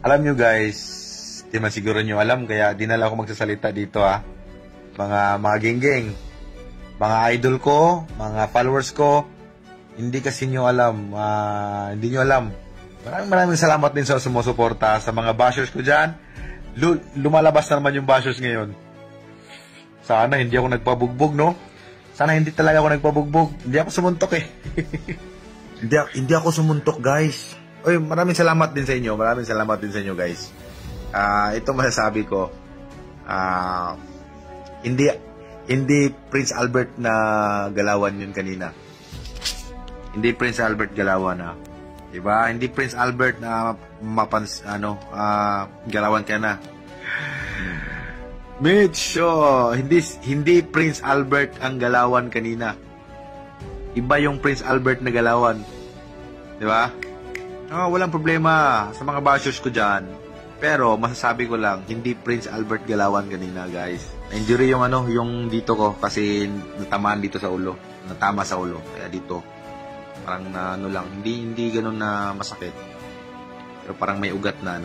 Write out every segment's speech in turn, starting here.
Alam nyo guys, di man siguro nyo alam, kaya di na lang ako magsasalita dito ha. Mga genggeng, mga idol ko, mga followers ko, hindi kasi nyo alam, hindi nyo alam. Maraming salamat din sa sumusuporta, sa mga bashers ko dyan. Lumalabas na naman yung bashers ngayon. Sana hindi ako nagpabugbog, no? Sana hindi talaga ako nagpabugbog. Hindi ako sumuntok eh. hindi ako sumuntok, guys. Oy, maraming salamat din sa inyo. Maraming salamat din sa inyo, guys. Ito masasabi ko. Hindi Prince Albert na galawan yun kanina. Hindi Prince Albert galawan na. Diba? Hindi Prince Albert na galawan ka na. Mitch, hindi Prince Albert ang galawan kanina. Iba yung Prince Albert na galawan. Diba? Walang problema sa mga bashers ko dyan. Pero, masasabi ko lang, hindi Prince Albert galawan kanina, guys. Injury yung yung dito ko kasi natamaan dito sa ulo. Natama sa ulo. Kaya dito, parang lang. Hindi ganun na masakit. Pero parang may ugat na,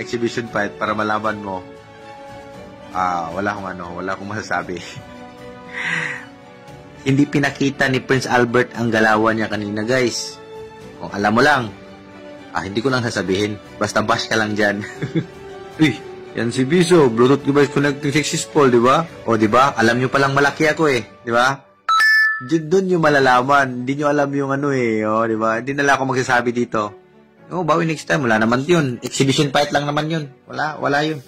exhibition fight para malaman mo. Wala akong masasabi. Hindi pinakita ni Prince Albert ang galawan niya kanina, guys. Kung alam mo lang, hindi ko lang sasabihin. Basta bash ka lang dyan. Uy, yan si Biso. Bluetooth device connecting successful, di ba? O, di ba? Alam nyo palang malaki ako eh. Di ba? Doon nyo malalaman. Hindi nyo alam yung di ba? Hindi nala ako magsasabi dito. Bawi next time. Wala naman yun. Exhibition fight lang naman yun. Wala yun.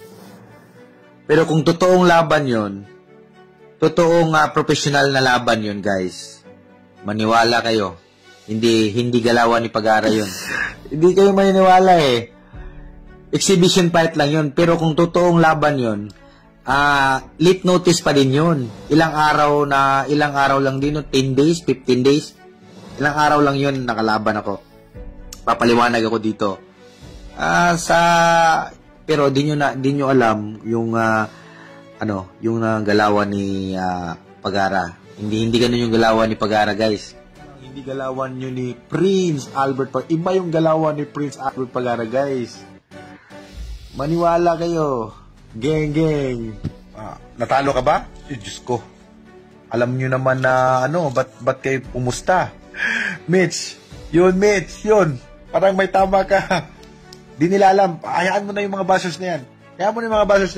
Pero kung totoong laban yun, totoong professional na laban yun, guys, maniwala kayo. Hindi galawan ni Pagara yun. Hindi kayo maniniwala eh. Exhibition fight lang yun. Pero kung totoong laban yun, late notice pa din yun. Ilang araw lang din yun. 10 days, 15 days. Ilang araw lang yun nakalaban ako. Papaliwanag ako dito. Pero di nyo alam yung yung galawan ni Pagara. Hindi ganun yung galawan ni Pagara, guys. Hindi galawan nyo ni Prince Albert Pagara. Iba yung galawan ni Prince Albert Pagara, guys. Maniwala kayo. Geng. Natalo ka ba? Diyos ko. Alam nyo naman na ba't kayo pumusta? Mitch. Parang may tama ka. Di nila alam. Hayaan mo na yung mga bashers na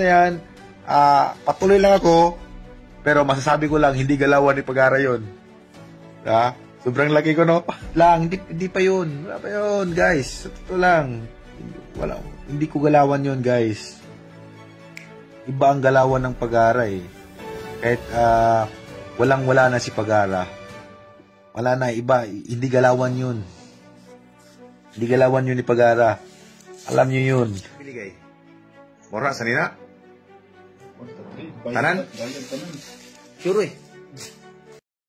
yan. Patuloy lang ako. Pero masasabi ko lang, hindi galawan ni Pagara yun. Sobrang laki ko, no? Hindi pa yun. Wala pa yun, guys. Ito lang. Hindi ko galawan yun, guys. Iba ang galawan ng Pagara eh. Kahit wala na si Pagara. Wala na, iba. Hindi galawan yun. Hindi galawan yun ni Pagara. Alam nyo yun. Biligay. Mora, sanina? Tanan? Sure eh.